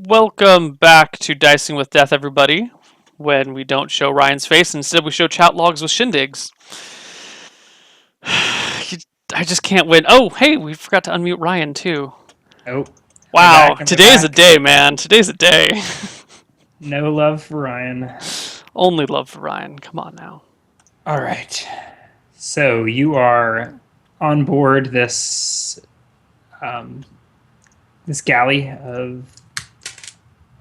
Welcome back to Dicing with Death, everybody. When we don't show Ryan's face, instead we show chat logs with shindigs. I just can't win. Oh, hey, we forgot to unmute Ryan too. Oh. Wow, today's a day, man. Today's a day. No love for Ryan. Only love for Ryan. Come on now. All right. So you are on board this this galley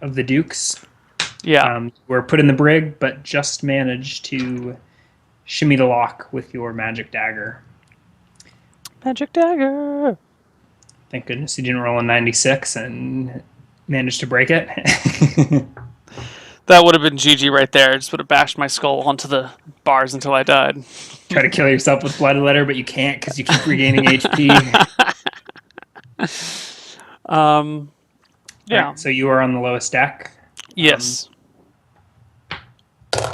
of the Dukes. Yeah. We're put in the brig, but just managed to shimmy the lock with your magic dagger. Magic dagger. Thank goodness you didn't roll a 96 and managed to break it. That would have been GG right there. Just would have bashed my skull onto the bars until I died. Try to kill yourself with blood letter, but you can't because you keep regaining HP. Yeah. Right, so you are on the lowest deck. Yes. All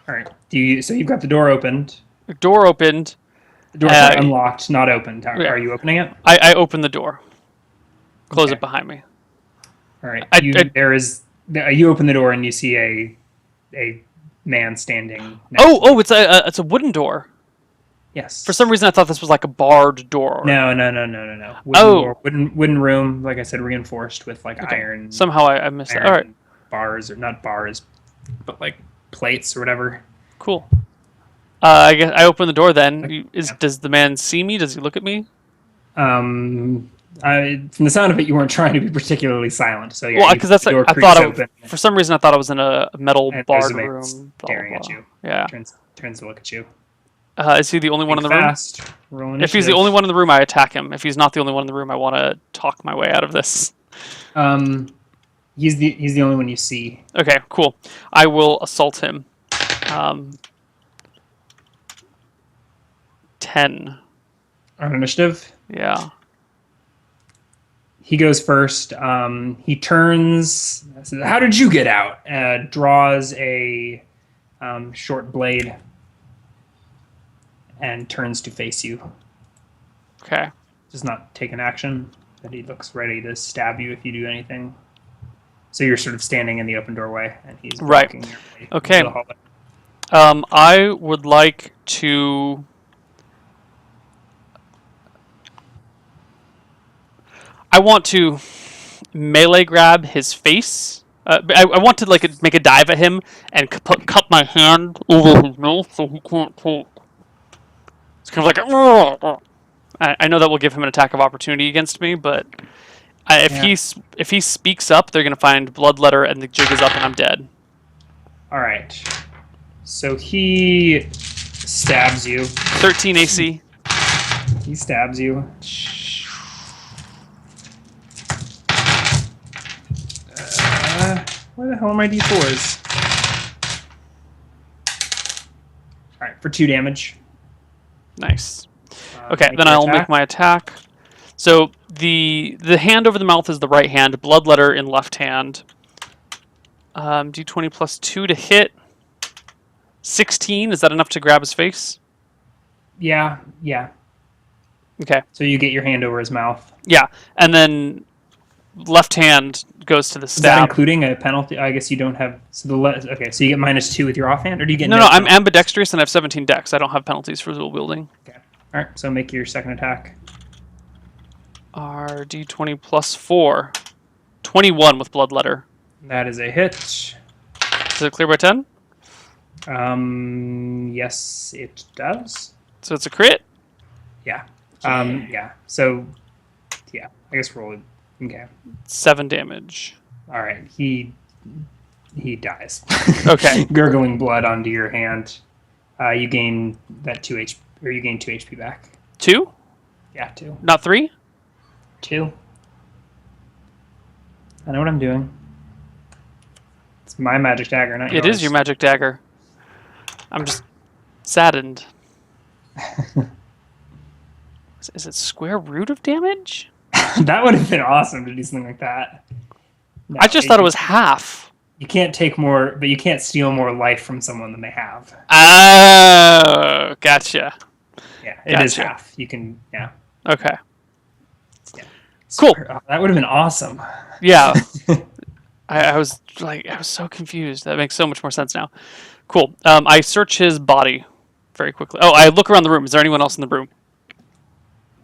right. So you've got the door opened. The door opened. The door's unlocked, not opened. Are you opening it? I opened the door. Close it behind me. All right. You open the door and you see a man standing. It's a wooden door. Yes. For some reason, I thought this was like a barred door. No. Wooden room. Like I said, reinforced with iron. Somehow I missed that. All right. Bars, or not bars, but like plates or whatever. Cool. I guess I open the door then. Does the man see me? Does he look at me? From the sound of it, you weren't trying to be particularly silent. So yeah. Well, because that's I thought for some reason I thought I was in a metal barred room. Staring at you. Yeah. Turns to look at you. Is he the only one in the room? If he's the only one in the room, I attack him. If he's not the only one in the room, I want to talk my way out of this. He's the only one you see. Okay, cool. I will assault him. 10. On initiative? Yeah. He goes first. He turns. How did you get out? Draws a short blade and turns to face you. Okay. Does not take an action, but he looks ready to stab you if you do anything. So you're sort of standing in the open doorway, and he's blocking your way. Okay. I would like to. I want to melee grab his face. I want to make a dive at him and cup my hand over his mouth so he can't talk. It's kind of like I know that will give him an attack of opportunity against me, but if he speaks up, they're gonna find bloodletter and the jig is up and I'm dead. All right. So he stabs you. 13 AC. He stabs you. Where the hell are my d4s? All right, for 2 damage. Nice. Okay, then I'll make my attack. So the hand over the mouth is the right hand. Bloodletter in left hand. D20 plus 2 to hit. 16. Is that enough to grab his face? Yeah. Okay. So you get your hand over his mouth. Yeah, and then left hand goes to the stab. Is that including a penalty? I guess you don't have. So so you get -2 with your offhand, or do you get? No. I'm ambidextrous and I have 17 dex. I don't have penalties for dual wielding. Okay. All right. So make your second attack. D20 plus 4. 21 with bloodletter. That is a hit. Is it clear by 10? Yes, it does. So it's a crit? Yeah. Yeah. So, yeah. I guess roll it. Okay. 7 damage. All right. He dies. Okay. Gurgling blood onto your hand. You gain that 2 HP, or you gain 2 HP back. 2? Yeah, 2. Not 3? 2. I know what I'm doing. It's my magic dagger, not yours. It is your magic dagger. I'm just saddened. Is it square root of damage? That would have been awesome to do something like that. No, I just thought it was half. You can't take more, but you can't steal more life from someone than they have. Oh, gotcha. Yeah, it is half. You can, yeah. Okay. Yeah. Cool. Oh, that would have been awesome. Yeah. I was so confused. That makes so much more sense now. Cool. I search his body very quickly. Oh, I look around the room. Is there anyone else in the room?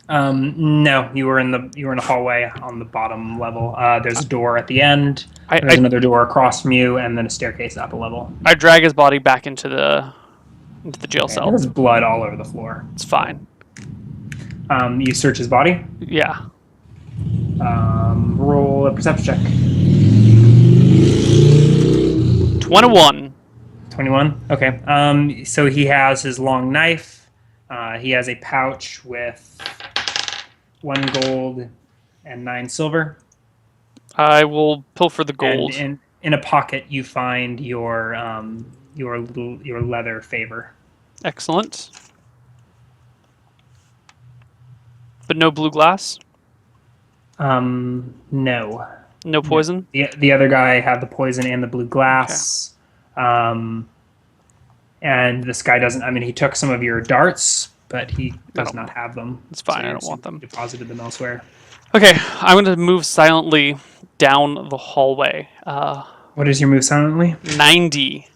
No, you were in a hallway on the bottom level. There's a door at the end. I, There's I, another door across from you, and then a staircase up a level. I drag his body back into the jail Okay, cell. there's blood all over the floor. It's fine. You search his body. Yeah. Roll a perception check. 21. 21. Okay. So he has his long knife. He has a pouch with 1 gold and 9 silver. I will pilfer the gold. And in a pocket, you find your leather favor. Excellent. But no blue glass? No. No poison? The other guy had the poison and the blue glass. Okay. And this guy doesn't. I mean, he took some of your darts, but he does not have them. It's fine. So I don't want them. Deposited them elsewhere. Okay, I'm going to move silently down the hallway. What is your move silently? 90.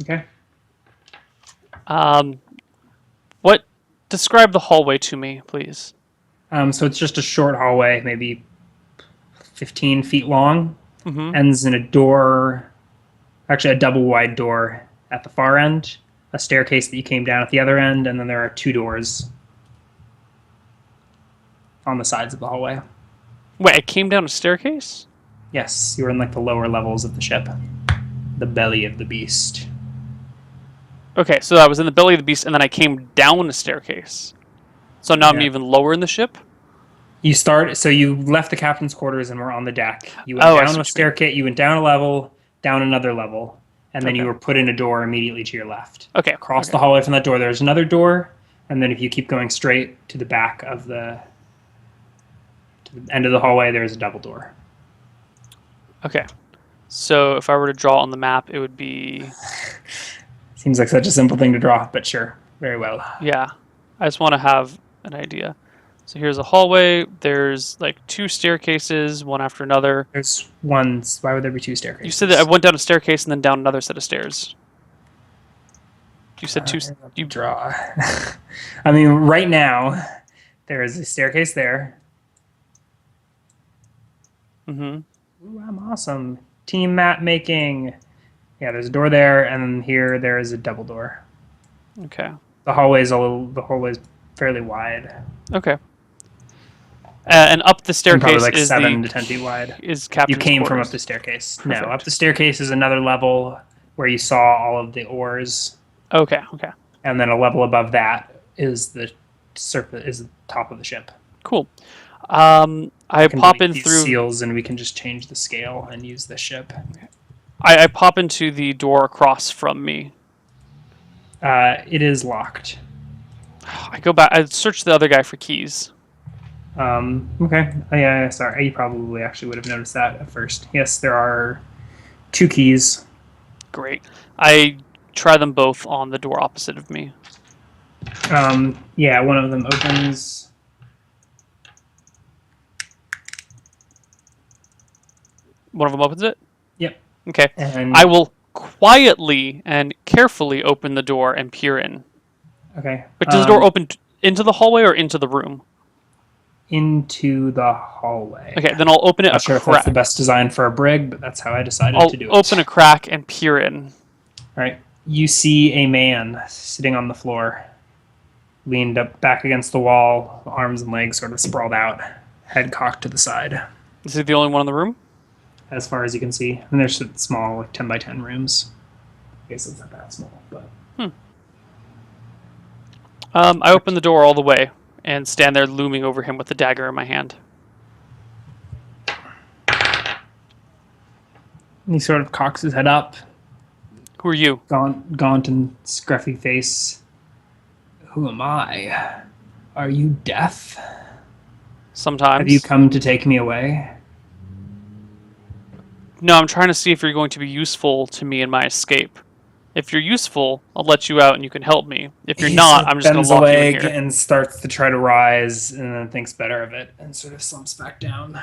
Okay. What? Describe the hallway to me, please. So it's just a short hallway, maybe 15 feet long. Mm-hmm. Ends in a door, actually a double wide door at the far end, a staircase that you came down at the other end, and then there are 2 doors on the sides of the hallway. Wait, I came down a staircase? Yes, you were in like the lower levels of the ship. The belly of the beast. Okay, so I was in the belly of the beast, and then I came down a staircase. So now I'm even lower in the ship? So you left the captain's quarters and were on the deck. You went down a staircase, you went down a level, down another level, and then you were put in a door immediately to your left. Okay. Across the hallway from that door, there's another door, and then if you keep going straight to the back of to the end of the hallway, there's a double door. Okay. So if I were to draw on the map, it would be... Seems like such a simple thing to draw, but sure. Very well. Yeah. I just want to have an idea. So here's a hallway. There's like 2 staircases, one after another. There's one. Why would there be 2 staircases? You said that I went down a staircase and then down another set of stairs. You said 2... You draw. I mean, right now, there is a staircase there. Mm-hmm. Ooh, I'm awesome. Team map making. Yeah, there's a door there, and then here there is a double door. Okay. The hallway's fairly wide. Okay. And up the staircase probably like is 7 to 10 feet wide. Is captain's You came quarters. from up the staircase. Perfect. No, up the staircase is another level where you saw all of the oars. Okay. Okay. And then a level above that is the top of the ship. Cool. I pop in through seals, and we can just change the scale and use the ship. I pop into the door across from me. It is locked. I go back. I search the other guy for keys. Okay. Oh, yeah, sorry. You probably actually would have noticed that at first. Yes, there are 2 keys. Great. I try them both on the door opposite of me. Yeah, one of them opens. One of them opens it? Yep. Okay. And I will quietly and carefully open the door and peer in. Okay. But does the door open into the hallway or into the room? Into the hallway. Okay, then I'll open it Not sure if that's the best design for a brig, but that's how I decided to do it. I'll open a crack and peer in. All right. You see a man sitting on the floor, leaned up back against the wall, arms and legs sort of sprawled out, head cocked to the side. Is he the only one in the room? As far as you can see. And there's small, like 10 by 10 rooms. I guess it's not that small, but... I open the door all the way and stand there looming over him with the dagger in my hand. And he sort of cocks his head up. Who are you? Gaunt and scruffy face. Who am I? Are you deaf? Sometimes. Have you come to take me away? No, I'm trying to see if you're going to be useful to me in my escape. If you're useful, I'll let you out and you can help me. If you're He not, sort I'm of just going bends to a lock you in leg here. and starts to try to rise, and then thinks better of it and sort of slumps back down.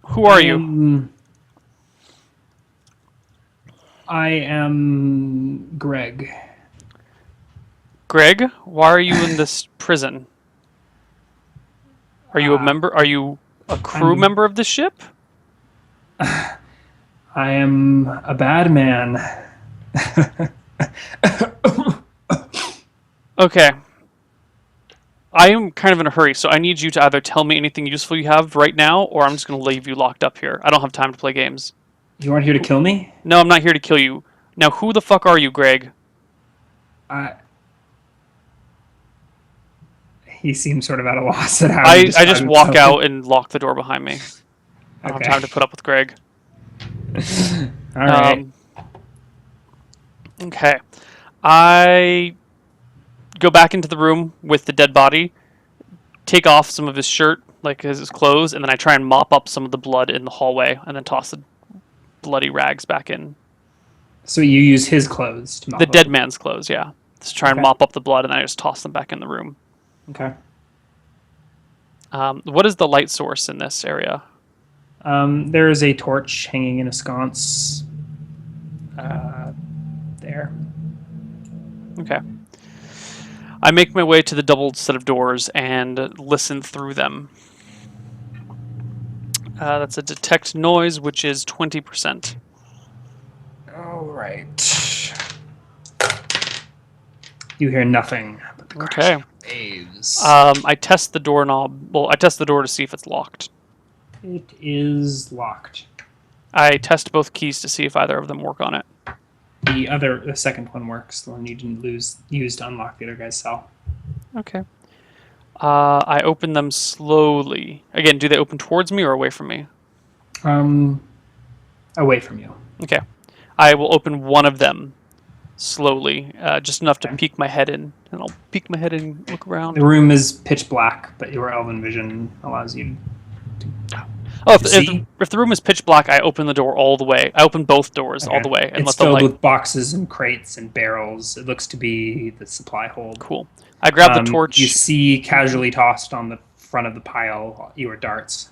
Who are you? I am Greg. Greg, why are you in this prison? Are you a member? Are you a crew I'm member of this ship? I am a bad man. Okay. I am kind of in a hurry, so I need you to either tell me anything useful you have right now, or I'm just going to leave you locked up here. I don't have time to play games. You aren't here to kill me? No, I'm not here to kill you. Now, who the fuck are you, Greg? He seems sort of at a loss at how to I describe just walk himself. out and lock the door behind me. I don't have time to put up with Greg. All right. Okay. I go back into the room with the dead body, take off some of his shirt, like his clothes, and then I try and mop up some of the blood in the hallway, and then toss the bloody rags back in. So you use his clothes to mop The up dead man's clothes, yeah. Just try and Okay. mop up the blood, and then I just toss them back in the room. Okay. What is the light source in this area? There is a torch hanging in a sconce. There. Okay. I make my way to the double set of doors and listen through them. That's a detect noise, which is 20%. All right. You hear nothing but the Okay. crashing of waves. I test the doorknob. Well, I test the door to see if it's locked. It is locked. I test both keys to see if either of them work on it. The second one works. The one you didn't use to unlock the other guy's cell. Okay. I open them slowly. Again, do they open towards me or away from me? Away from you. Okay. I will open one of them slowly, just enough to peek my head in. And I'll peek my head in and look around. The room is pitch black, but your elven vision allows you Oh, to see. if the room is pitch black, I open the door all the way. I open both doors all the way and it's let the filled light. with boxes and crates and barrels. It looks to be the supply hold. Cool. I grab the torch. You see casually tossed on the front of the pile your darts.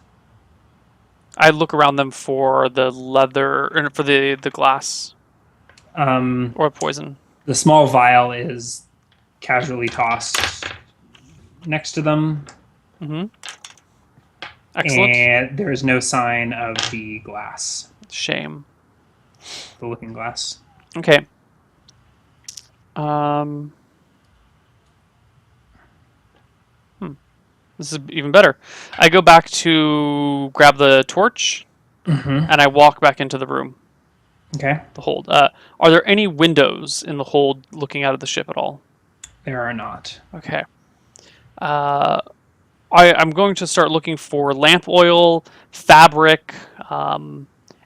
I look around them for the leather, or for the glass, or poison. The small vial is casually tossed next to them. Mm-hmm. Excellent. And there is no sign of the glass, Shame. the looking glass. Okay. This is even better. I go back to grab the torch, and I walk back into the room. Okay. The hold. Are there any windows in the hold looking out of the ship at all? There are not. Okay. I'm going to start looking for lamp oil, fabric,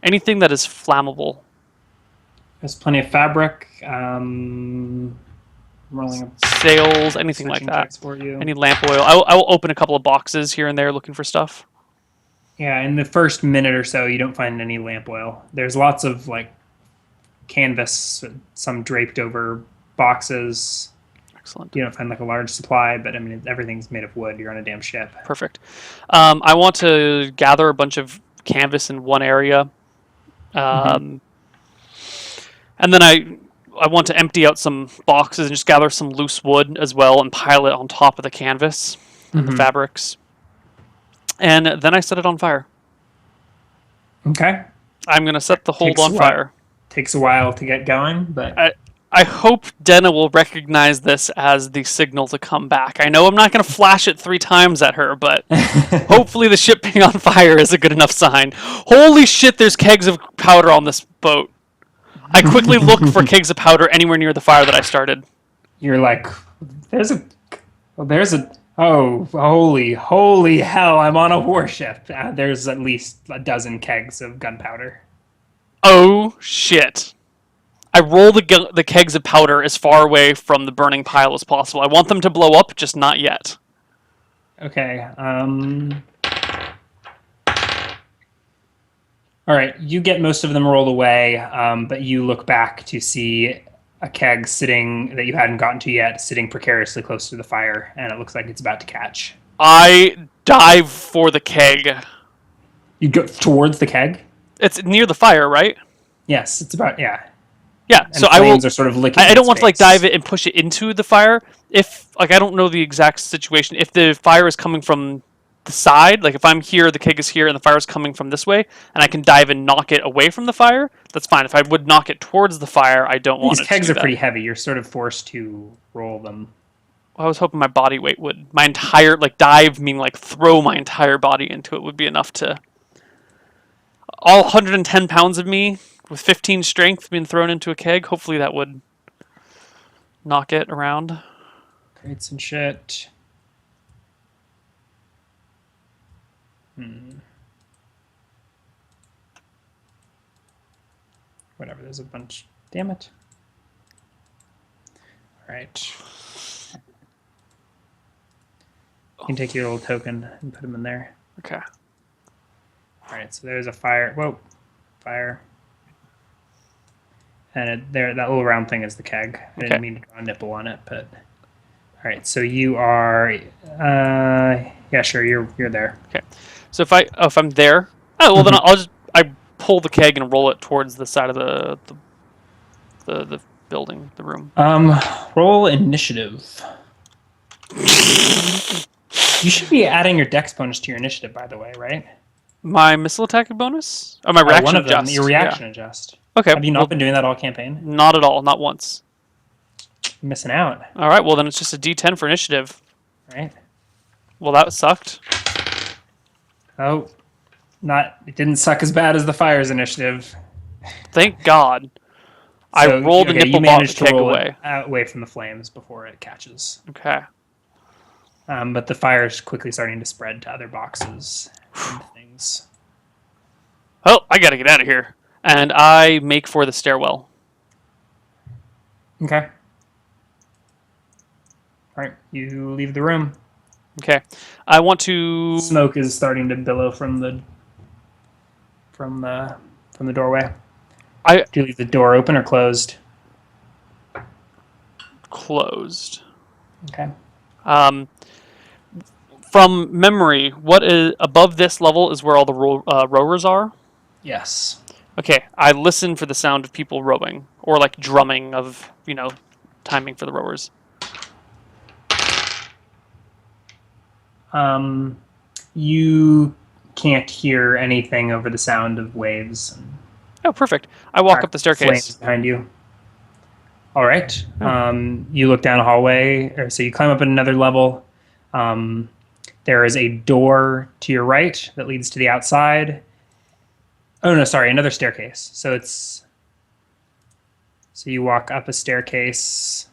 anything that is flammable. There's plenty of fabric. Rolling up Sails, anything like searching that. checks for you. Any lamp oil. I will open a couple of boxes here and there looking for stuff. Yeah, in the first minute or so, you don't find any lamp oil. There's lots of like canvas, some draped over boxes. Excellent. You don't find like a large supply, but I mean everything's made of wood. You're on a damn ship. Perfect. I want to gather a bunch of canvas in one area, and then I want to empty out some boxes and just gather some loose wood as well and pile it on top of the canvas and the fabrics. And then I set it on fire. Okay. I'm going to set the hold Takes on a while. fire. Takes a while to get going, but I hope Denna will recognize this as the signal to come back. I know I'm not going to flash it 3 times at her, but hopefully the ship being on fire is a good enough sign. Holy shit, there's kegs of powder on this boat. I quickly look for kegs of powder anywhere near the fire that I started. you're like, oh, holy hell, I'm on a warship. There's at least a dozen kegs of gunpowder. Oh shit. I roll the kegs of powder as far away from the burning pile as possible. I want them to blow up, just not yet. Okay. All right, you get most of them rolled away, but you look back to see a keg sitting that you hadn't gotten to yet, sitting precariously close to the fire, and it looks like it's about to catch. I dive for the keg. You go towards the keg? It's near the fire, right? Yes, it's about, yeah. Yeah. And So I will. flames are sort of licking I don't its want to like face. dive it and push it into the fire. If like I don't know the exact situation. If the fire is coming from the side, like if I'm here, the keg is here, and the fire is coming from this way, and I can dive and knock it away from the fire, that's fine. If I would knock it towards the fire, I don't want These it kegs to are do that. pretty heavy. You're sort of forced to roll them. I was hoping my body weight would my entire like dive mean like throw my entire body into it would be enough to all 110 pounds of me with 15 strength being thrown into a keg. Hopefully that would knock it around. Crates and shit. Whatever, there's a bunch. Damn it. All right. You can take your little token and put them in there. Okay. All right, so there's a fire. Whoa, fire. And that little round thing is the keg. I didn't mean to draw a nipple on it, but all right. So you are, yeah, sure. You're there. Okay. So if I'm there, oh well, then I pull the keg and roll it towards the side of the building, the room. Roll initiative. You should be adding your dex bonus to your initiative, by the way, right? My missile attack bonus? Oh, my reaction one of them, adjust. your reaction Yeah. adjust. Okay. Have you not been doing that all campaign? Not at all. Not once. You're missing out, All right. Well, then it's just a D10 for initiative. right? Well, that sucked. Oh, it didn't suck as bad as the fire's initiative. Thank God. I So, rolled the okay, nipple you managed keg to roll away. it away from the flames before it catches. Okay. But the fire is quickly starting to spread to other boxes and things. Oh, I gotta get out of here. And I make for the stairwell. Okay. All right, you leave the room. Okay. I want to. Smoke is starting to billow from the doorway. Do you leave the door open or closed? Closed. Okay. From memory, what is above this level is where all the rowers are. Yes. Okay, I listen for the sound of people rowing or like drumming of timing for the rowers. You can't hear anything over the sound of waves. Oh, perfect. I walk up the staircase. Flames behind you. All right. You look down a hallway, so you climb up another level. There is a door to your right that leads to the outside. Oh no, sorry, another staircase. So you walk up a staircase.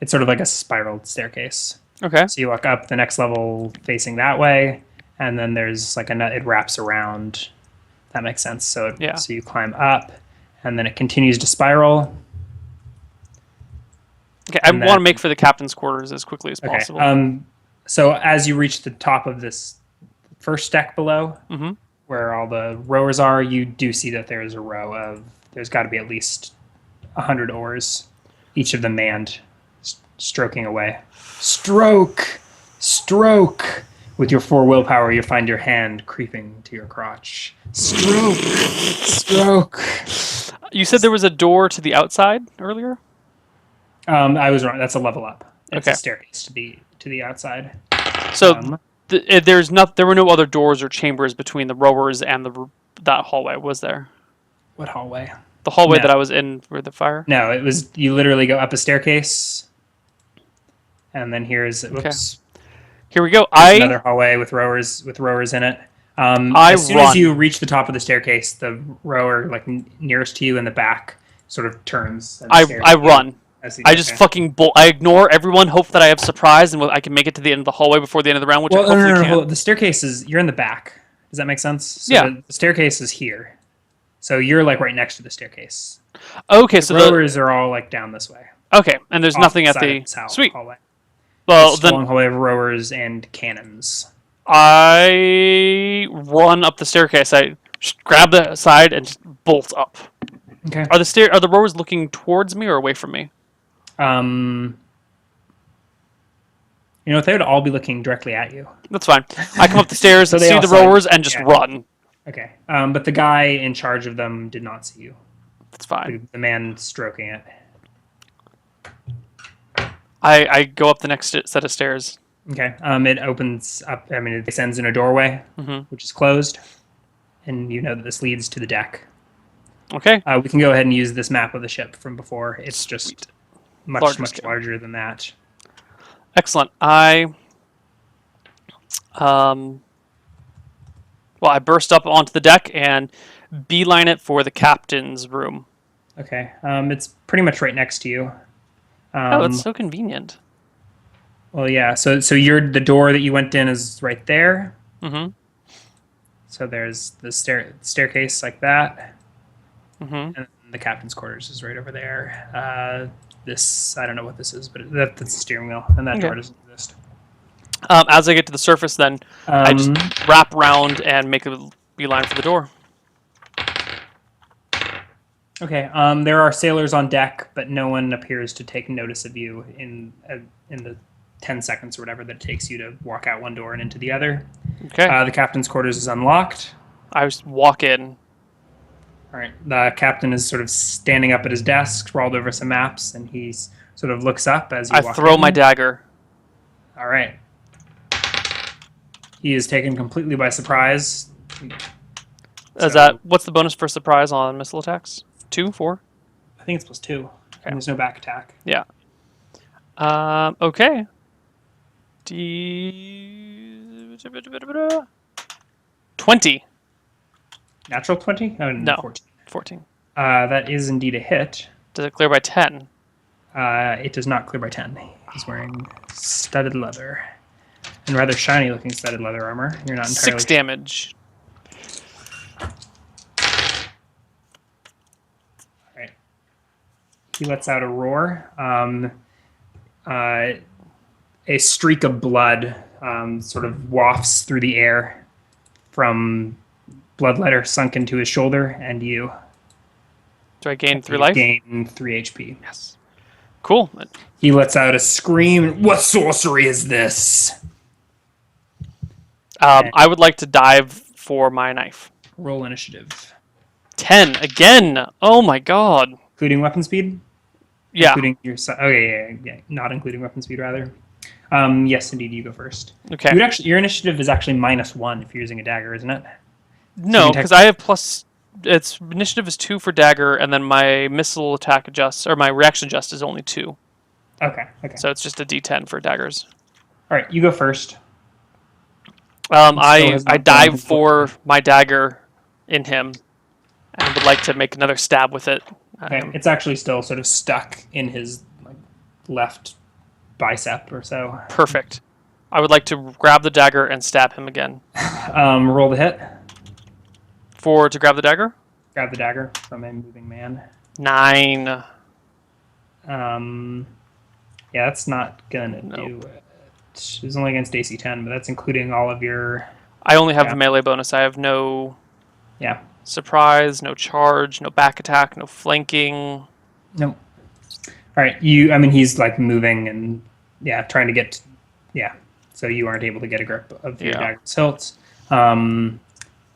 It's sort of like a spiraled staircase. Okay. So you walk up the next level facing that way, and then there's like it wraps around. That makes sense. So you climb up, and then it continues to spiral. Okay, I want to make for the captain's quarters as quickly as possible. So as you reach the top of this first deck below, Mm-hmm. where all the rowers are, you do see that there is a row of. There's got to be at least 100 oars, each of them manned, stroking away. Stroke. With your 4 willpower, you find your hand creeping to your crotch. Stroke. You said there was a door to the outside earlier? I was wrong. That's a level up. It's Okay. a staircase to the outside. So there were no other doors or chambers between the rowers and that hallway, was there? What hallway? The hallway No. that I was in with the fire? No, it was you literally go up a staircase, and then here's Here we go. another hallway with rowers in it. As soon as you reach the top of the staircase, the rower nearest to you in the back sort of turns. And I run. I just okay. fucking bolt. I ignore everyone, hope that I have surprise, and I can make it to the end of the hallway before the end of the round, which I hopefully can. Well, the staircase you're in the back. Does that make sense? So Yeah. The staircase is here. So you're right next to the staircase. Okay, so The rowers are all down this way. Okay, and there's nothing at the sweet. Hallway. Well, It's a then long hallway of rowers and cannons. I run up the staircase. I just grab the side and just bolt up. Okay. Are the rowers looking towards me or away from me? Um, you know, they would all be looking directly at you. That's fine. I come up the stairs, So they see all the saw you. rowers, and just Yeah. run. Okay. But the guy in charge of them did not see you. That's fine. The man stroking it. I go up the next set of stairs. Okay. It opens up. I mean, it descends in a doorway, Mm-hmm. which is closed, and you know that this leads to the deck. Okay. We can go ahead and use this map of the ship from before. It's Sweet. just much Larger much scale. larger than that. Excellent. I burst up onto the deck and beeline it for the captain's room. Okay. It's pretty much right next to you. Oh, that's so convenient. Well, yeah. So the door that you went in is right there. Mm-hmm. So there's the staircase like that, Mm-hmm. and the captain's quarters is right over there. This I don't know what this is, but that's the steering wheel, and that Okay. door doesn't exist. As I get to the surface, then I just Um, wrap round and make a beeline for the door. Okay. There are sailors on deck, but no one appears to take notice of you in the 10 seconds or whatever that it takes you to walk out one door and into the other. Okay. The captain's quarters is unlocked. I just walk in. All right. The captain is sort of standing up at his desk, sprawled over some maps, and he sort of looks up as you I walk throw in. my dagger. All right. He is taken completely by surprise. What's the bonus for surprise on missile attacks? 2, 4? I think it's +2. Okay. And there's no back attack. Yeah. Okay. 20. Natural 20? Oh, No. 14. 14. That is indeed a hit. Does it clear by 10? It does not clear by 10. He's wearing studded leather. And rather shiny looking studded leather armor. You're not entirely 6 damage. Right. He lets out a roar. A streak of blood sort of wafts through the air from bloodletter sunk into his shoulder, and you Do I gain 3 life? gain 3 HP. Yes. Cool. He lets out a scream. What sorcery is this? I would like to dive for my knife. Roll initiative. 10 again. Oh my god. Including weapon speed? Yeah. Including your yeah. Not including weapon speed, rather. Yes, indeed, you go first. Okay. Your initiative is actually -1 if you're using a dagger, isn't it? No, because I have plus. Its initiative is 2 for dagger, and then my missile attack adjust or my reaction adjust is only 2. Okay. So it's just a D10 for daggers. All right, you go first. I dive for my dagger in him, and would like to make another stab with it. Okay. It's actually still sort of stuck in his left bicep or so. Perfect. I would like to grab the dagger and stab him again. Roll the hit. To grab the dagger? Grab the dagger from a moving man. 9. Yeah, that's not gonna do it. It's only against AC 10, but that's including all of your. I only have the melee bonus. I have no surprise, no charge, no back attack, no flanking. Nope. All right, he's like moving and trying to get. So you aren't able to get a grip of your dagger's hilt.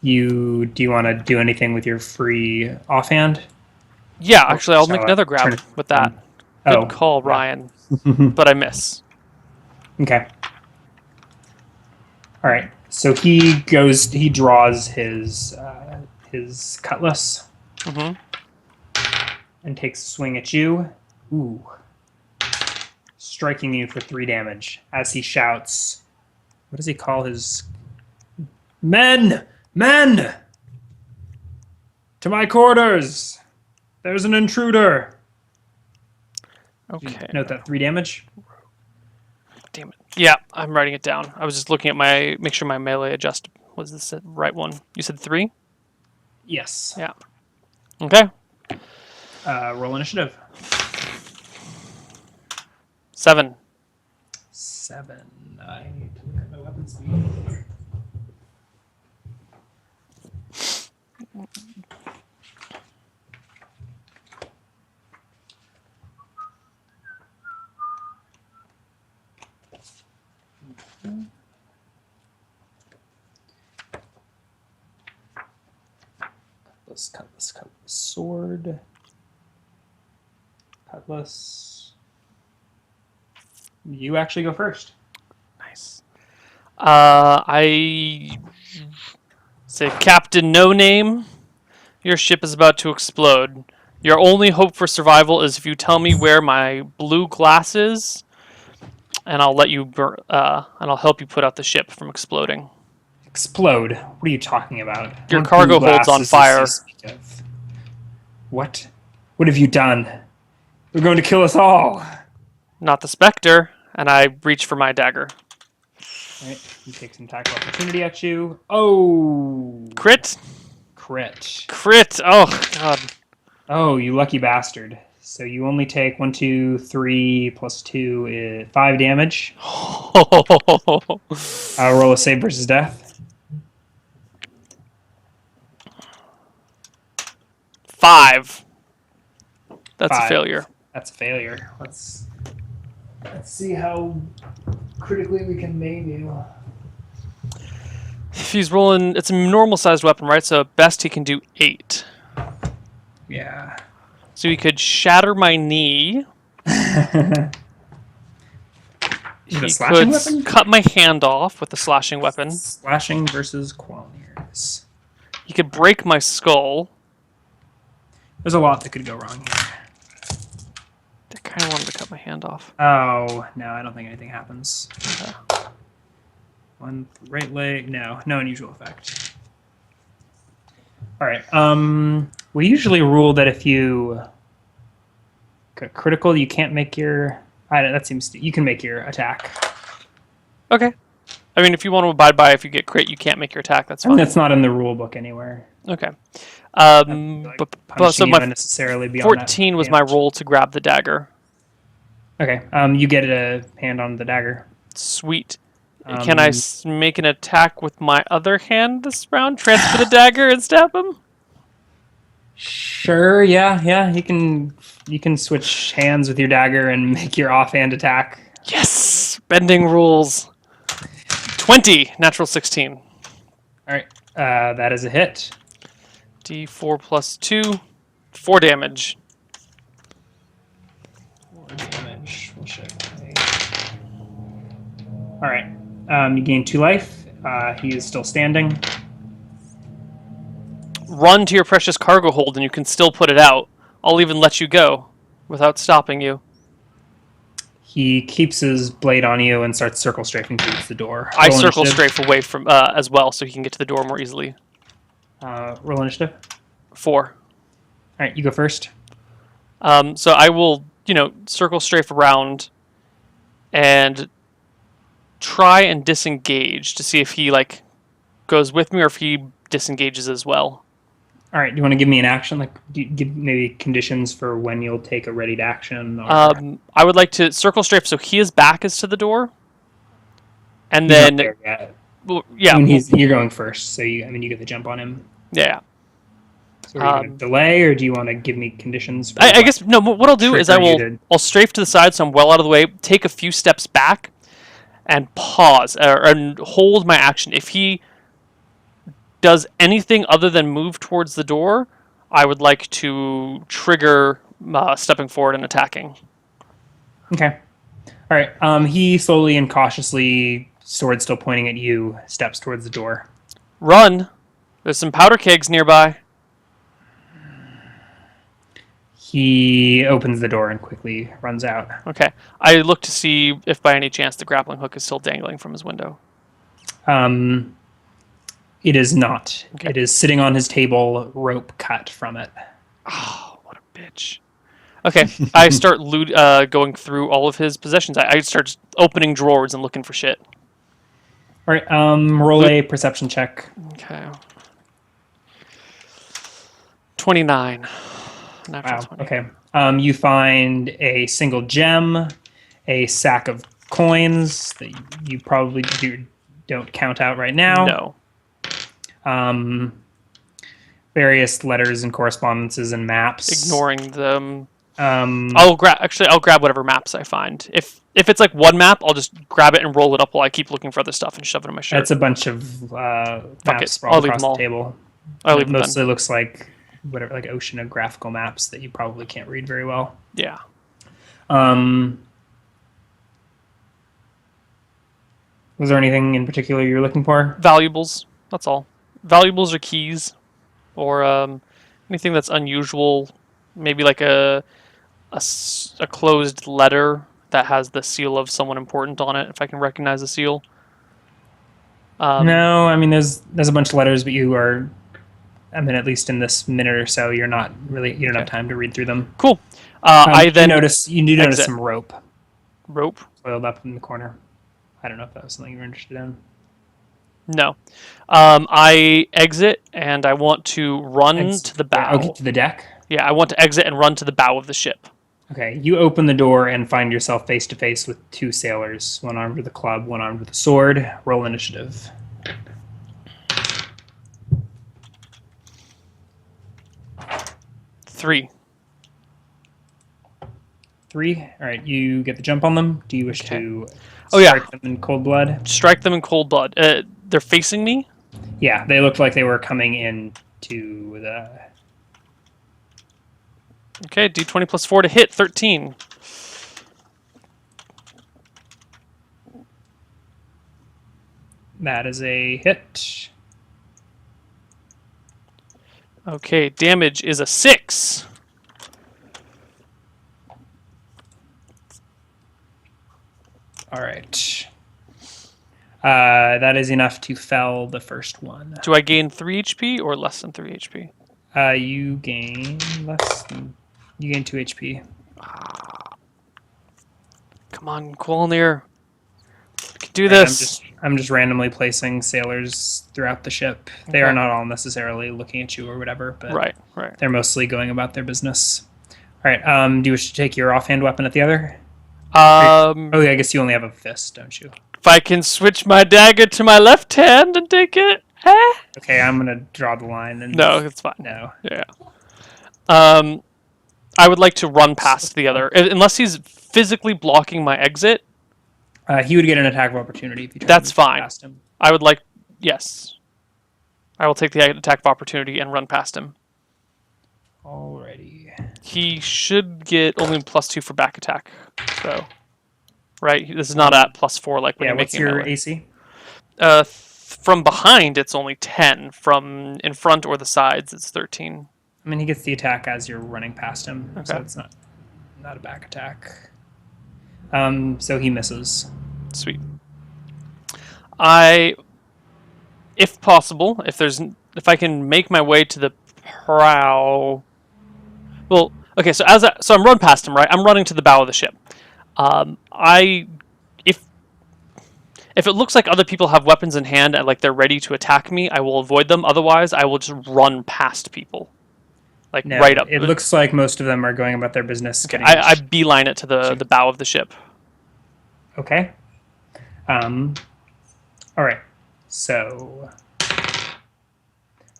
Do you want to do anything with your free offhand? Yeah, actually, I'll make another grab with that. Good call, Ryan. But I miss. Okay. All right. So he draws his cutlass and takes a swing at you. Ooh. Striking you for 3 damage as he shouts, what does he call his men? Men! To my quarters! There's an intruder! Okay. Note that 3 damage. Damn it. Yeah, I'm writing it down. I was just looking at make sure my melee adjust was the right one. You said 3? Yes. Yeah. Okay. Roll initiative. 7. 7. I need to look at my weapon speed. Cutlass, sword. Cutlass. You actually go first. Nice. I say, Captain No Name, your ship is about to explode. Your only hope for survival is if you tell me where my blue glass is, and I'll let you and I'll help you put out the ship from exploding. Explode. What are you talking about? Your What cargo blue hold's on glasses does fire. he speak of? What? What have you done? You're going to kill us all. Not the Spectre, and I reach for my dagger. All right, he takes an attack of opportunity at you. Oh, Crit? crit. Crit! Oh, God. Oh, you lucky bastard. So you only take 1, 2, 3 plus 2 is 5 damage. I'll roll a save versus death. 5. That's 5. a failure. That's a failure. Let's see how critically we can maim you. If he's rolling, it's a normal sized weapon, right? So best he can do 8. Yeah. So he could shatter my knee. Is it a He slashing could weapon? cut my hand off with a slashing weapon. Slashing versus Qualneers. He could break my skull. There's a lot that could go wrong here. I kind of wanted to cut my hand off. Oh, no, I don't think anything happens. One right leg. No unusual effect. All right. We usually rule that if you get critical, you can't make your. That seems you can make your attack. Okay. I mean, if you want to abide by, if you get crit, you can't make your attack. That's I mean, fine. that's not in the rule book anywhere. Okay. Like So punishing you my unnecessarily beyond 14 that was my damage. roll to grab the dagger. Okay. You get a hand on the dagger. Sweet. Can I make an attack with my other hand this round? Transfer the dagger and stab him? Sure. Yeah. You can switch hands with your dagger and make your offhand attack. Yes! Bending rules. 20. Natural 16. All right. That is a hit. D4 plus 2. 4 damage. 4 damage. We'll check. All right. You gain 2 life. He is still standing. Run to your precious cargo hold and you can still put it out. I'll even let you go without stopping you. He keeps his blade on you and starts circle strafing towards the door. I Roll circle initiative. strafe away from as well so he can get to the door more easily. Roll initiative. 4. All right, you go first. So I will, circle strafe around and try and disengage to see if he goes with me or if he disengages as well. All right, do you want to give me an action? Give maybe conditions for when you'll take a ready to action? Or... I would like to circle strafe so his back is to the door. And He's then, not there yet. well, yeah. I mean, you're going first, so you get the jump on him. Yeah. So are you going to delay, or do you want to give me conditions? For I guess, no, what I'll do is I'll strafe to the side so I'm well out of the way, take a few steps back, and pause, and hold my action. If he does anything other than move towards the door, I would like to trigger stepping forward and attacking. Okay. All right. He slowly and cautiously, sword still pointing at you, steps towards the door. Run! There's some powder kegs nearby. He opens the door and quickly runs out. Okay. I look to see if by any chance the grappling hook is still dangling from his window. It is not. Okay. It is sitting on his table, rope cut from it. Oh, what a bitch. Okay, I start going through all of his possessions. I start opening drawers and looking for shit. All right, roll a perception check. Okay. 29. Natural Wow. 20. Okay. You find a single gem, a sack of coins that you probably don't count out right now. No. Various letters and correspondences and maps. Ignoring them. I'll grab whatever maps I find. If If it's like one map, I'll just grab it and roll it up while I keep looking for other stuff and shove it in my shirt. That's a bunch of Fuck maps it. sprawled I'll leave across them the all. table. I'll And leave it them mostly then. looks like whatever, like oceanographical maps that you probably can't read very well. Yeah. Um, was there anything in particular you were looking for? Valuables. That's all. Valuables or keys, or anything that's unusual. Maybe like a closed letter that has the seal of someone important on it. If I can recognize the seal. No, I mean there's a bunch of letters, but you are. I mean, at least in this minute or so, you're not really. You don't have Okay. time to read through them. Cool. I then You do notice exit. some rope Rope. coiled up in the corner. I don't know if that was something you were interested in. No. I exit and I want to run to the bow. Okay, to the deck. Yeah, I want to exit and run to the bow of the ship. Okay, you open the door and find yourself face to face with two sailors, one armed with a club, one armed with a sword. Roll initiative. 3. 3. All right, you get the jump on them. Do you wish Okay. to Oh, yeah. strike them in cold blood? Strike them in cold blood. They're facing me? Yeah, they looked like they were coming in to the. Okay, d20 plus 4 to hit, 13. That is a hit. Okay, damage is a 6. All right. That is enough to fell the first one. Do I gain 3 HP or less than 3 HP? You gain less than. You gain 2 HP. Come on, Qualneer. We can do And this. I'm just randomly placing sailors throughout the ship. They Okay. are not all necessarily looking at you or whatever, but Right. they're mostly going about their business. All right. Do you wish to take your offhand weapon at the other? Oh, yeah, I guess you only have a fist, don't you? If I can switch my dagger to my left hand and take it. Okay, I'm gonna draw the line. And No, it's fine. no. Yeah. I would like to run past the other, unless he's physically blocking my exit. He would get an attack of opportunity if you tried That's to move fine. past him. I would like, yes. I will take the attack of opportunity and run past him. Alrighty. He should get only +2 for back attack. So, right, this is not at +4 like when Yeah, you're what's making your melee. AC? From behind, it's only 10. From in front or the sides, it's 13. I mean, he gets the attack as you're running past him, so Okay. it's not a back attack. So he misses. Sweet. If possible, if I can make my way to the prow. Well, okay. So so I'm run past him, right? I'm running to the bow of the ship. If it looks like other people have weapons in hand and like they're ready to attack me, I will avoid them. Otherwise, I will just run past people, like No, right up. it looks like most of them are going about their business. Okay, I beeline it to the bow of the ship. Okay. All right. So.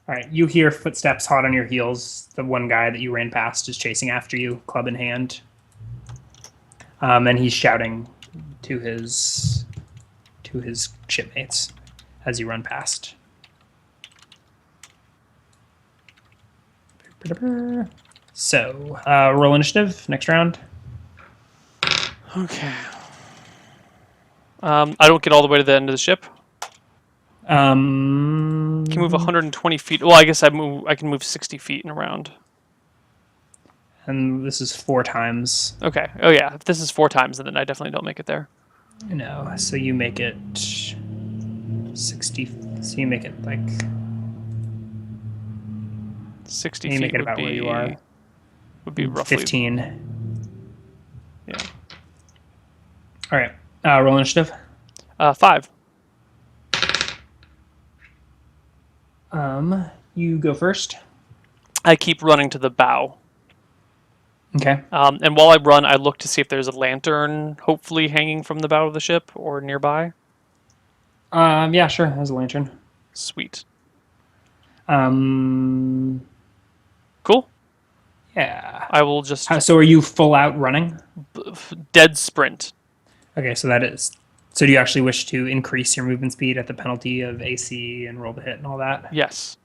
All right. You hear footsteps hot on your heels. The one guy that you ran past is chasing after you, club in hand. And he's shouting to his shipmates as you run past. So, roll initiative next round. Okay. I don't get all the way to the end of the ship. Um, I can move 120 feet. Well, I guess I can move 60 feet in a round. and this is 4 times. Okay. Oh yeah. If this is 4 times, then I definitely don't make it there. No, so you make it 60. So you make it like 60 you feet make it would about be where you are. would be roughly 15. Yeah. All right. Roll initiative. 5. You go first. I keep running to the bow. Okay. And while I run, I look to see if there's a lantern, hopefully hanging from the bow of the ship or nearby. Yeah, sure. There's a lantern. Sweet. Um, Cool. yeah. I will just So are you full out running? dead sprint. Okay, so that is. So do you actually wish to increase your movement speed at the penalty of AC and roll the hit and all that? Yes.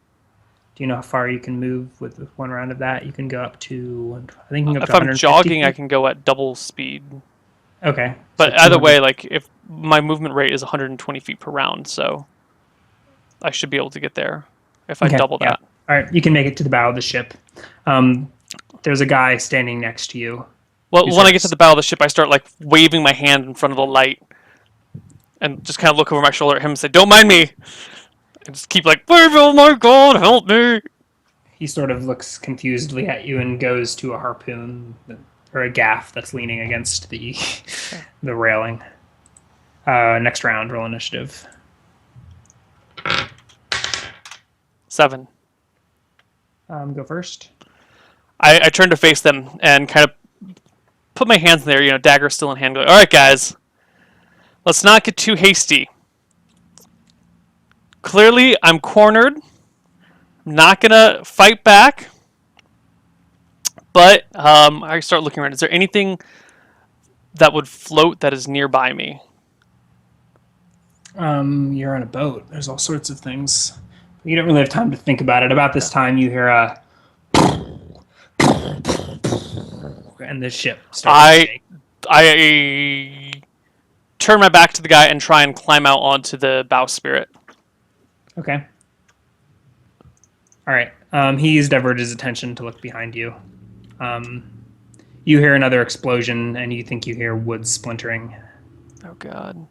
Do you know how far you can move with one round of that? You can go up to, I think you can go up to If I'm 150 jogging, I feet. can go at double speed. Okay, so But either 200. way, like if my movement rate is 120 feet per round, so I should be able to get there if I Okay, double yeah. that. All right, you can make it to the bow of the ship. Um, there's a guy standing next to you. Well, Who when sort I of, get to the bow of the ship, I start like waving my hand in front of the light and just kind of look over my shoulder at him and say, "Don't mind me." And just keep like, "Oh my God, help me!" he sort of looks confusedly at you and goes to a harpoon or a gaff that's leaning against the the railing. Next round, roll initiative. 7. Go first. I turn to face them and kind of put my hands in there, dagger still in hand. Go, all right, guys, let's not get too hasty. Clearly, I'm cornered. I'm not gonna fight back. But I start looking around. Is there anything that would float that is nearby me? You're on a boat. There's all sorts of things. You don't really have time to think about it. About this time, you hear a, and the ship starts to I shake. I turn my back to the guy and try and climb out onto the bowsprit. Okay. All right. He's diverted his attention to look behind you. You hear another explosion, and you think you hear wood splintering. Oh God.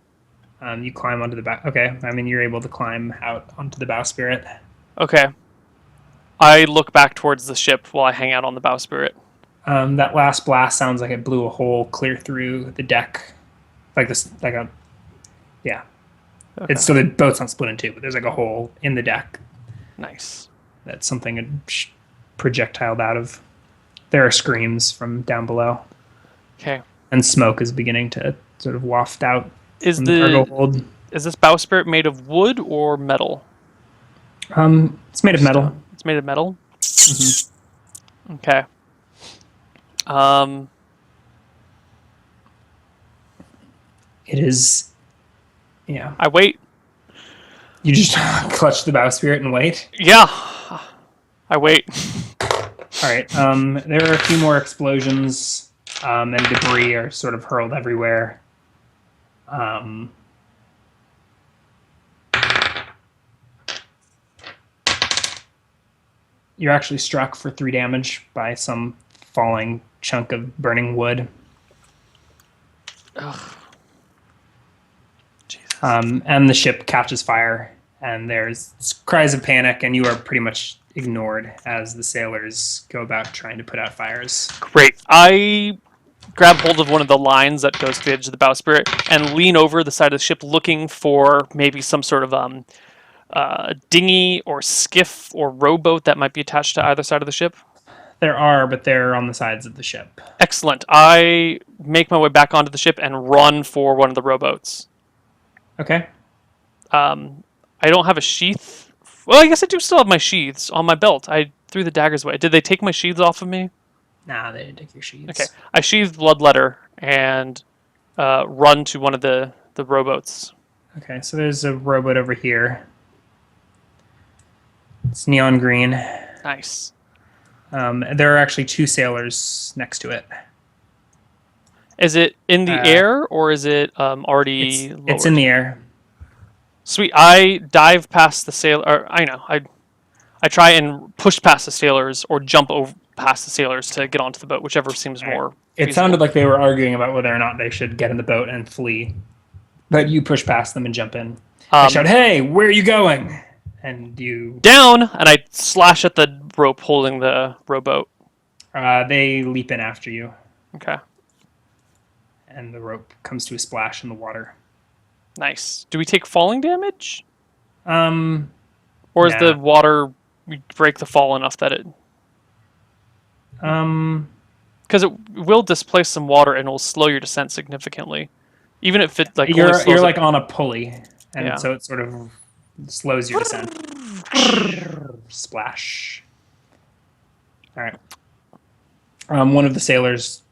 You climb onto the bow. Okay, I mean you're able to climb out onto the bowsprit. Okay. I look back towards the ship while I hang out on the bowsprit. That last blast sounds like it blew a hole clear through the deck, like this, like a, yeah. Okay. It's so the boat's not split in two, but there's like a hole in the deck Nice. that something had projectiled out of. There are screams from down below, Okay. and smoke is beginning to sort of waft out Is from the cargo the hold. is this bowsprit made of wood or metal? It's made of metal. Stone? It's made of metal. Mm-hmm. Okay. Um. It is, yeah. I wait. You just clutch the bowsprit and wait. Yeah. I wait. All right. There are a few more explosions, and debris are sort of hurled everywhere. You're actually struck for 3 damage by some falling chunk of burning wood. Jesus. And the ship catches fire, and there's cries of panic, and you are pretty much ignored as the sailors go about trying to put out fires. Great. I grab hold of one of the lines that goes to the edge of the bowsprit and lean over the side of the ship, looking for maybe some sort of dinghy or skiff or rowboat that might be attached to either side of the ship. There are, but they're on the sides of the ship. Excellent. I make my way back onto the ship and run for one of the rowboats. Okay. I don't have a sheath. Well, I guess I do still have my sheaths on my belt. I threw the daggers away. Did they take my sheaths off of me? Nah, they didn't take your sheets. Okay. I sheathe Bloodletter and run to one of the rowboats. Okay, so there's a rowboat over here. It's neon green. Nice. There are actually 2 sailors next to it. Is it in the air or is it already lowered? It's in the air. Sweet. I dive past the sailor. I know. I try and push past the sailors or jump over past the sailors to get onto the boat, whichever seems more It feasible. sounded like they were arguing about whether or not they should get in the boat and flee. But you push past them and jump in. They shout, "Hey, where are you going?" And you down, and I slash at the rope holding the rowboat. they leap in after you, Okay. and the rope comes to a splash in the water. Nice. Do we take falling damage? Um, Or is Nah. the water we break the fall enough that it... Because it will displace some water and it will slow your descent significantly. Even if it like you're only slows like on a pulley, and Yeah. so it sort of slows your descent. Splash. All right. One of the sailors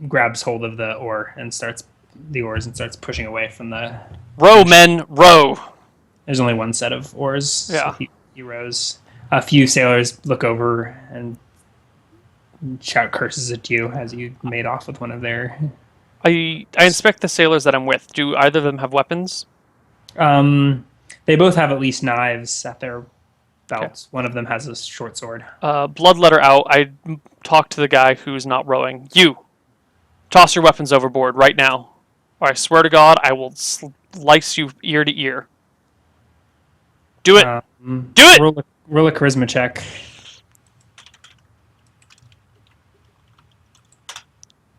grabs hold of the oar and starts the oars and starts pushing away from the. Row, men, row. There's only one set of oars. Yeah. So he rows. A few sailors look over and shout curses at you as you made off with one of their. I inspect the sailors that I'm with. Do either of them have weapons? They both have at least knives at their belts. Okay. One of them has a short sword. Bloodletter out. I talk to the guy who's not rowing. You, toss your weapons overboard right now, or I swear to God, I will slice you ear to ear. Do it. Do it. Roll a charisma check.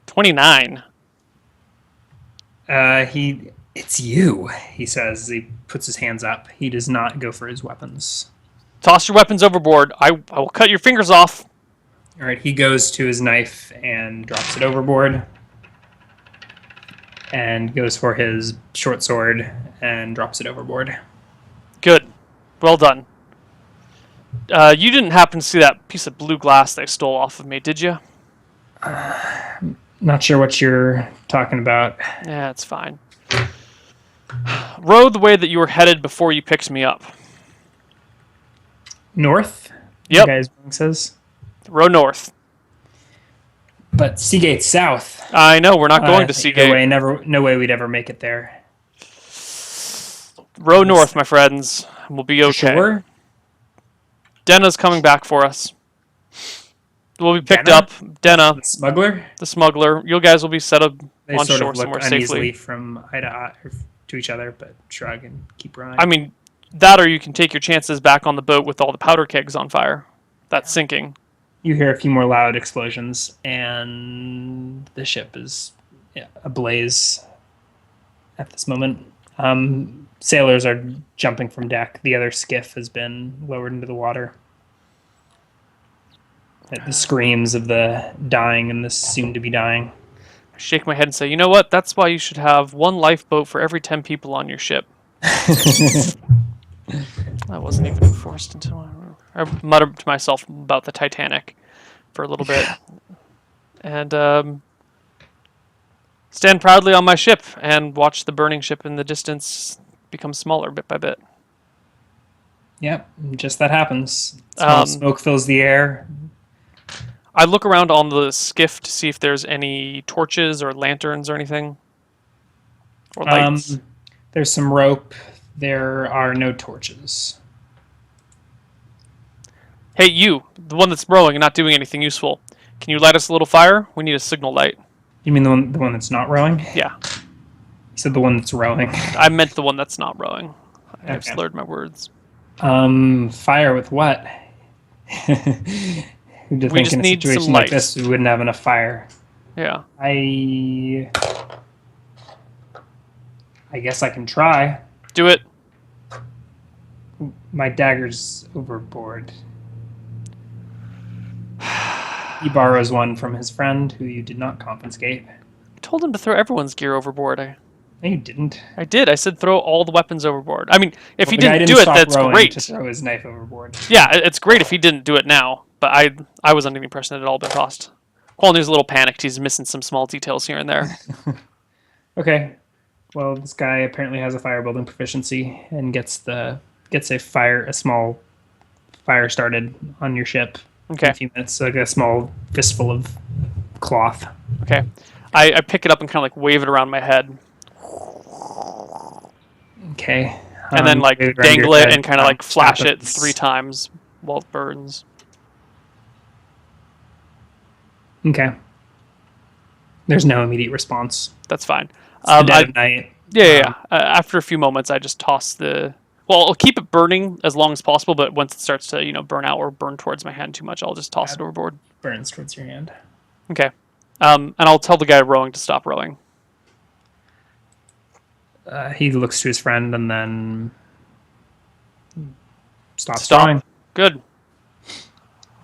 29. It's you, he says. He puts his hands up. He does not go for his weapons. Toss your weapons overboard. I will cut your fingers off. All right, he goes to his knife and drops it overboard. And goes for his short sword and drops it overboard. Good. Well done. You didn't happen to see that piece of blue glass they stole off of me, did you? Not sure what you're talking about. Yeah, it's fine. Row the way that you were headed before you picked me up. North? Yep. The guy's says. Row north. But Seagate's south. I know, we're not going to Seagate. No way we'd ever make it there. Row north, my friends. We'll be okay. Sure? Denna's coming back for us. We'll be picked Denna? up. Denna, The smuggler? the smuggler. You guys will be set up They on sort shore of look somewhere uneasily safely. from eye to eye to each other, but shrug and keep rowing. I mean, that or you can take your chances back on the boat with all the powder kegs on fire. That's sinking. You hear a few more loud explosions, and the ship is ablaze at this moment. Sailors are jumping from deck. The other skiff has been lowered into the water. The screams of the dying and the soon-to-be dying. I shake my head and say, you know what? That's why you should have one lifeboat for every 10 people on your ship. That wasn't even enforced until I muttered to myself about the Titanic for a little bit. And stand proudly on my ship and watch the burning ship in the distance become smaller bit by bit. Yep, just that happens. Small smoke fills the air. I look around on the skiff to see if there's any torches or lanterns or anything. Or lights. There's some rope. There are no torches. Hey, you, the one that's rowing and not doing anything useful. Can you light us a little fire? We need a signal light. You mean the one that's not rowing? Yeah. You said the one that's rowing. I meant the one that's not rowing. I've Okay. slurred my words. Fire with what? Who'd We think just in a need some situation like light. this we wouldn't have enough fire? Yeah. I guess I can try. Do it. My dagger's overboard. He borrows one from his friend, who you did not confiscate. I told him to throw everyone's gear overboard. No, you didn't. I did. I said throw all the weapons overboard. I mean, if he The guy didn't do it, stop that's rowing great. To throw his knife overboard. Yeah, it's great if he didn't do it now. But I was under the impression that it had all been tossed. Qualneer's a little panicked. He's missing some small details here and there. Okay. Well, this guy apparently has a fire building proficiency and gets a small fire started on your ship. Okay. In a few minutes, like a small fistful of cloth. Okay. I pick it up and kind of like wave it around my head. Okay. And then like wave it around your dangle it head, and kind of like flash tap it 3 times while it burns. Okay. There's no immediate response. That's fine. It's the dead of night. Yeah. After a few moments, I just toss the. Well, I'll keep it burning as long as possible, but once it starts to burn out or burn towards my hand too much, I'll just toss it overboard. Burns towards your hand. Okay. And I'll tell the guy rowing to stop rowing. He looks to his friend and then stops Stop. rowing. Good.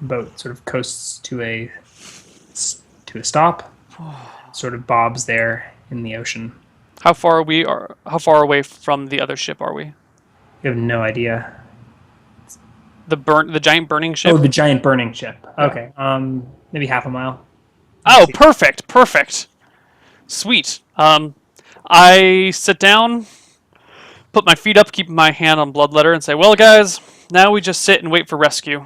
Boat sort of coasts to a stop. Sort of bobs there in the ocean. How far away from the other ship are we? You have no idea. The giant burning ship? Oh, the giant burning ship. Okay. Maybe half a mile. Oh, perfect. Sweet. I sit down, put my feet up, keep my hand on bloodletter, and say, "Well, guys, now we just sit and wait for rescue.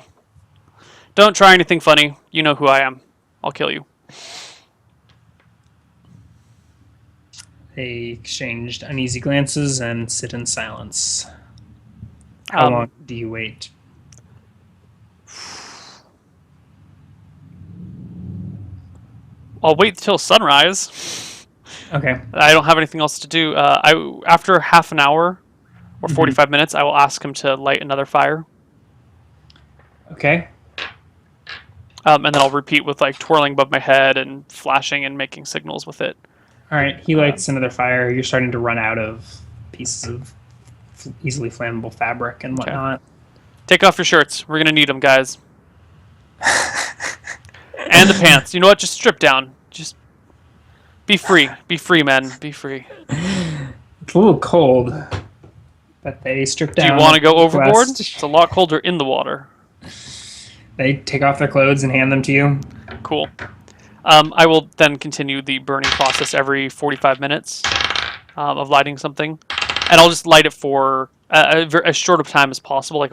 Don't try anything funny. You know who I am. I'll kill you." They exchanged uneasy glances and sit in silence. How long do you wait? I'll wait till sunrise. Okay. I don't have anything else to do. After half an hour or 45 minutes, I will ask him to light another fire. Okay. And then I'll repeat with like twirling above my head and flashing and making signals with it. All right. He lights another fire. You're starting to run out of pieces of easily flammable fabric and whatnot. Take off your shirts. We're gonna need them, guys. And the pants. You know what? Just strip down. Just be free. Be free, men. Be free. It's a little cold, but they strip down. Do you want to go overboard? West. It's a lot colder in the water. They take off their clothes and hand them to you. Cool. I will then continue the burning process every 45 minutes of lighting something. And I'll just light it for as short of time as possible, like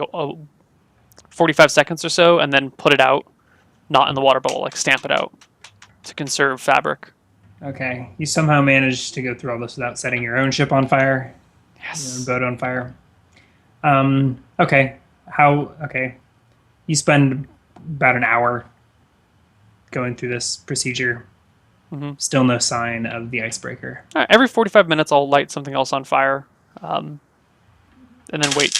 45 seconds or so, and then put it out. Not in the water, but I'll like stamp it out to conserve fabric. Okay. You somehow managed to go through all this without setting your own ship on fire. Yes. Your own boat on fire. Okay. Okay. You spend about an hour going through this procedure. Still no sign of the icebreaker. Every 45 minutes, I'll light something else on fire, and then wait.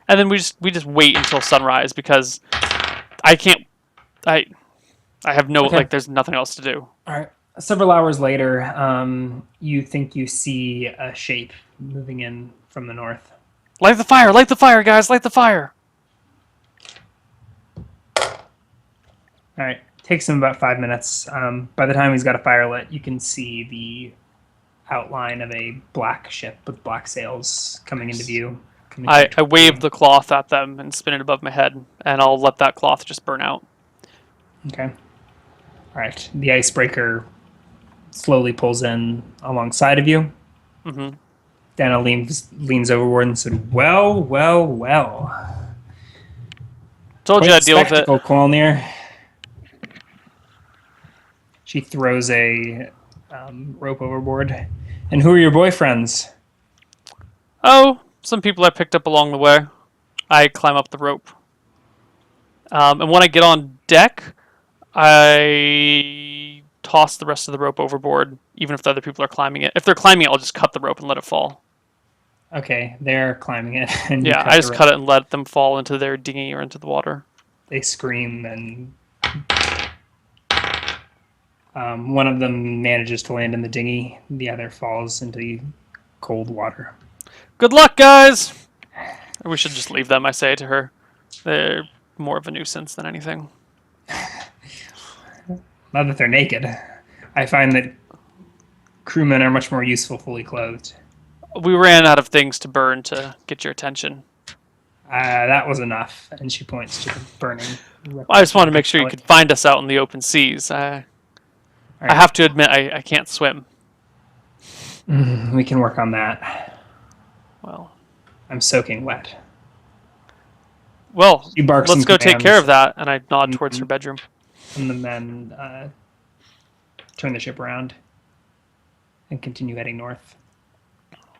And then we just wait until sunrise because I can't. I have no Okay. there's nothing else to do. All right. Several hours later, you think you see a shape moving in from the north. Light the fire! Light the fire, guys! Light the fire! All right. Takes him about 5 minutes. By the time he's got a fire lit, you can see the outline of a black ship with black sails coming into view. I wave the cloth at them and spin it above my head, and I'll let that cloth just burn out. Okay. All right. The icebreaker slowly pulls in alongside of you. Dana leans overboard and said, "Well, well, well. Told you Quite I'd deal with it. Qualneer." She throws a rope overboard. "And who are your boyfriends?" Oh, some people I picked up along the way. I climb up the rope. And when I get on deck, I toss the rest of the rope overboard, even if the other people are climbing it. If they're climbing it, I'll just cut the rope and let it fall. Okay, they're climbing it. And Yeah, I just cut it and let them fall into their dinghy or into the water. They scream, and one of them manages to land in the dinghy. The other falls into the cold water. Good luck, guys! We should just leave them, I say to her. They're more of a nuisance than anything. Not that they're naked. I find that crewmen are much more useful fully clothed. We ran out of things to burn to get your attention. That was enough. And she points to the burning. I just wanted to make sure you could find us out in the open seas. I have to admit, I can't swim. We can work on that. Well, I'm soaking wet. Well, She barks let's some go take commands. care of that. And I nod towards her bedroom. And the men turn the ship around and continue heading north.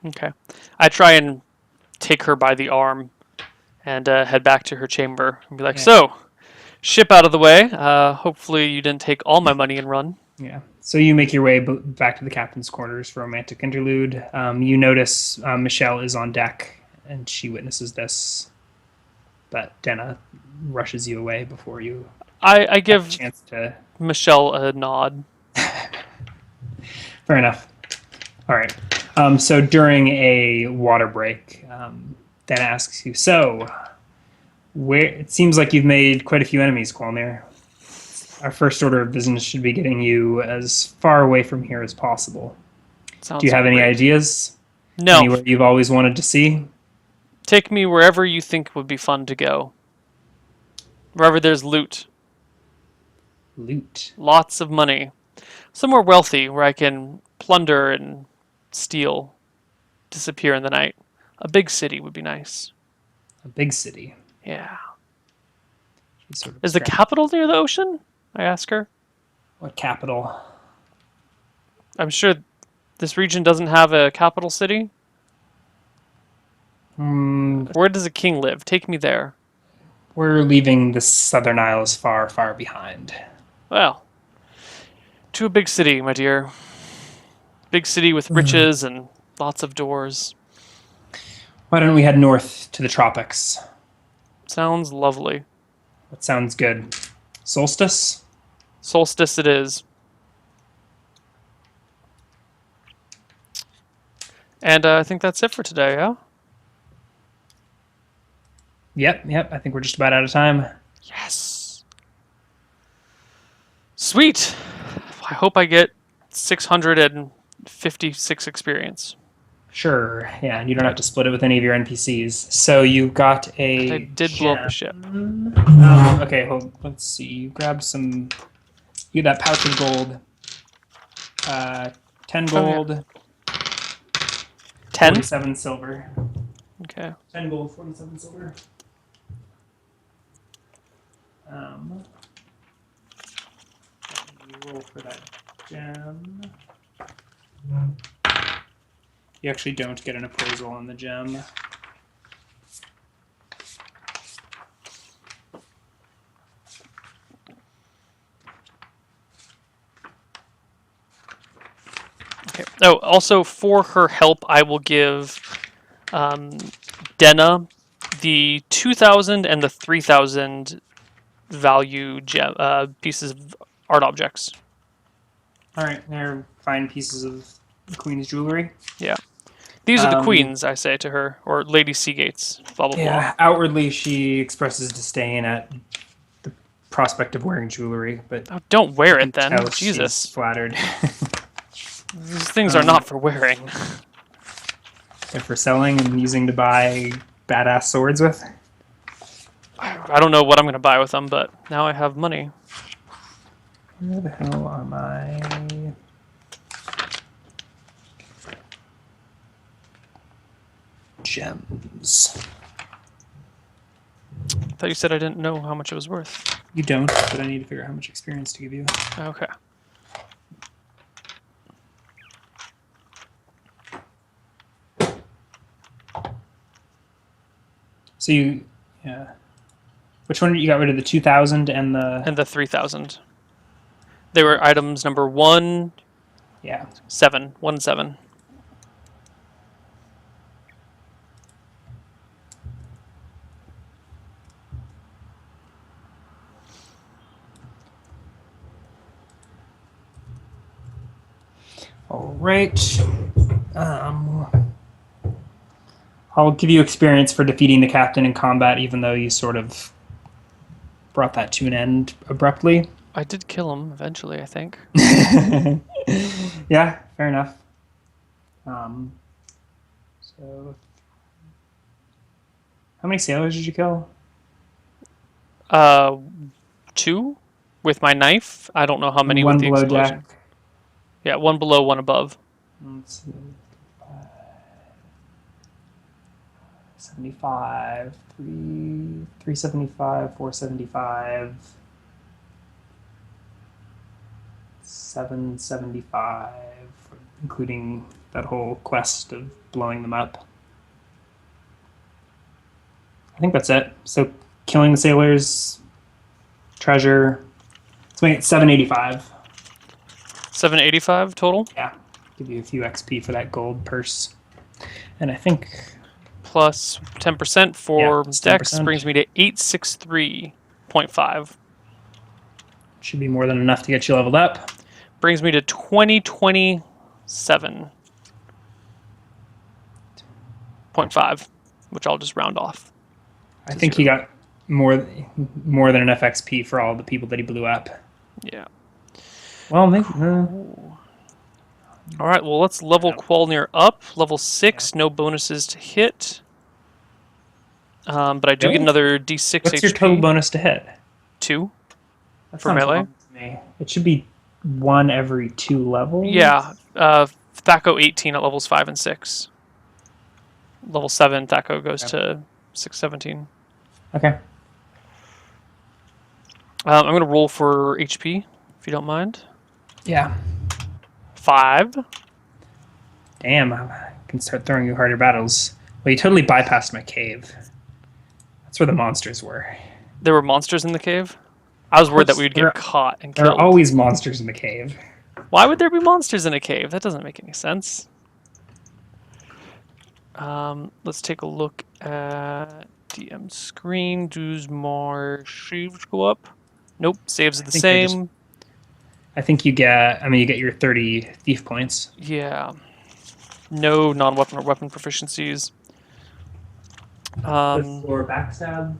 Okay. I try and take her by the arm and head back to her chamber and be like, "So, ship out of the way. Hopefully you didn't take all my money and run." Yeah. So you make your way back to the captain's quarters for romantic interlude. You notice Michelle is on deck, and she witnesses this. But Denna rushes you away before you I have a give chance to... Michelle a nod. Fair enough. All right. So during a water break, Denna asks you, "So, it seems like you've made quite a few enemies, Qualneer. Our first order of business should be getting you as far away from here as possible. Sounds Do you have any great. ideas? No. Anywhere you've always wanted to see?" Take me wherever you think would be fun to go. Wherever there's loot. Loot. Lots of money. Somewhere wealthy where I can plunder and steal, disappear in the night. A big city would be nice. A big city. Yeah. She's sort of Is the capital near the ocean? I ask her. What capital? I'm sure this region doesn't have a capital city. Where does a king live? Take me there. We're leaving the Southern Isles far, far behind. Well, to a big city, my dear. Big city with riches and lots of doors. Why don't we head north to the tropics? Sounds lovely. That sounds good. Solstice? Solstice it is. And I think that's it for today, yeah? Yep. I think we're just about out of time. Yes. Sweet. I hope I get 656 experience. Sure. Yeah, and you don't have to split it with any of your NPCs. So you got a. I did blow up a ship. Okay, let's see. You grabbed some. You get that pouch of gold. 10 gold. Oh, yeah. 10? 47 silver. Okay. 10 gold, 47 silver. You roll for that gem. You actually don't get an appraisal on the gem. Okay. Oh, also for her help, I will give Denna the 2,000 and the 3,000 value pieces of art objects. All right, they're fine pieces of the queen's jewelry. Yeah. These are the queens, I say to her, or Lady Seagates, blah, blah, Yeah, outwardly she expresses disdain at the prospect of wearing jewelry, but blah. Oh, don't wear it then. tell Jesus. she's flattered. These things are not for wearing. They're for selling and using to buy badass swords with. I don't know what I'm going to buy with them, but now I have money. Where the hell are my... gems? I thought you said I didn't know how much it was worth. You don't, but I need to figure out how much experience to give you. Okay. So yeah. Which one you got rid of? The 2,000 and the... And the 3,000. They were items number 1, Yeah. 7. 1, 7. All right. I'll give you experience for defeating the captain in combat, even though you sort of brought that to an end abruptly. I did kill him eventually, I think. Yeah, fair enough. So, how many sailors did you kill? 2 with my knife. I don't know how many One with the below explosion. deck. Yeah, 1 below, 1 above. Let's see. 75, 375, 475, 775, including that whole quest of blowing them up. I think that's it. So killing the sailors, treasure. Let's make it 785. 785 total? Yeah. Give you a few XP for that gold purse. And I think... Plus 10% for it's Dex 10%. brings me to 863.5. Should be more than enough to get you leveled up. Brings me to 2027.5, which I'll just round off. I think 0. He got more than enough XP for all the people that he blew up. Yeah. Well, maybe. All right, well, let's level Qualneer up. Level 6, no bonuses to hit. But I do get another D6 What's HP. your total bonus to hit? 2 That for sounds melee. wrong to me. It should be 1 every 2 levels. Yeah, Thaco 18 at levels 5 and 6. Level 7, Thaco goes to 617. Okay. I'm going to roll for HP, if you don't mind. Yeah. 5. Damn, I can start throwing you harder battles. Well, you totally bypassed my cave. That's where the monsters were. There were monsters in the cave? I was worried that we would There get caught and are killed. always monsters in the cave. Why would there be monsters in a cave? That doesn't make any sense. Let's take a look at DM screen. Does my saves go up? Nope, saves are the same. I think you get, you get your 30 thief points. Yeah. No non-weapon or weapon proficiencies. Or backstab.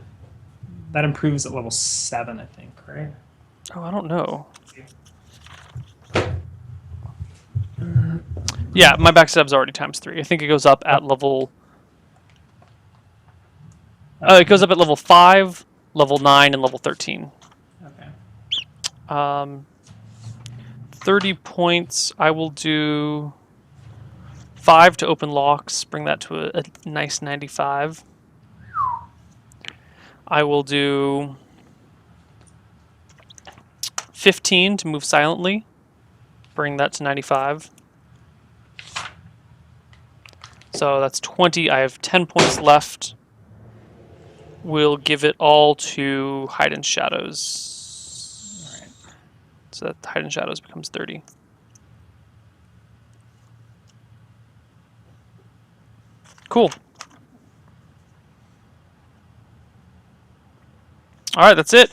That improves at level 7, I think, right? Oh, I don't know. Yeah, my backstab's already times 3. I think it goes up at level... it goes up at level 5, level 9, and level 13. Okay. 30 points. I will do 5 to open locks. Bring that to a nice 95. I will do 15 to move silently. Bring that to 95. So that's 20. I have 10 points left. We'll give it all to Hide in Shadows. All right. So that Hide in Shadows becomes 30. Cool. All right, that's it.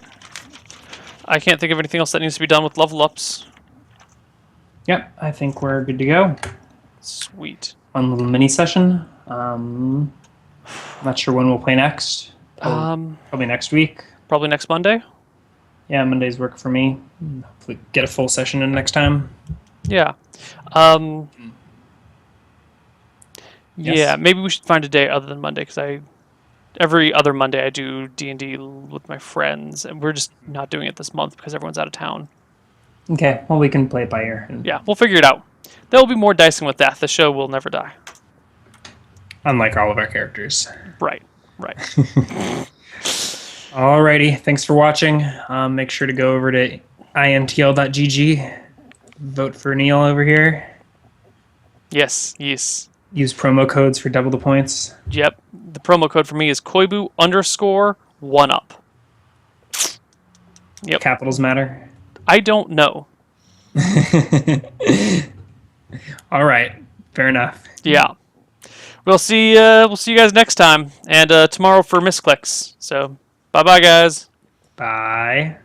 I can't think of anything else that needs to be done with level ups. Yep, I think we're good to go. Sweet. One little mini session. Not sure when we'll play next. Probably next week. Probably next Monday. Yeah, Mondays work for me. Hopefully get a full session in next time. Yeah. Yes. Yeah, maybe we should find a day other than Monday because every other Monday I do D&D with my friends, and we're just not doing it this month because everyone's out of town. Okay, well, we can play it by ear. Yeah, we'll figure it out. There will be more dicing with death. The show will never die. Unlike all of our characters. Right. Alrighty, thanks for watching. Make sure to go over to intl.gg. Vote for Neil over here. Yes. Use promo codes for double the points. Yep. The promo code for me is Koibu_1UP. Yep. Capitals matter. I don't know. All right, fair enough. Yeah. We'll see you guys next time, and tomorrow for misclicks. So, bye-bye, guys. Bye.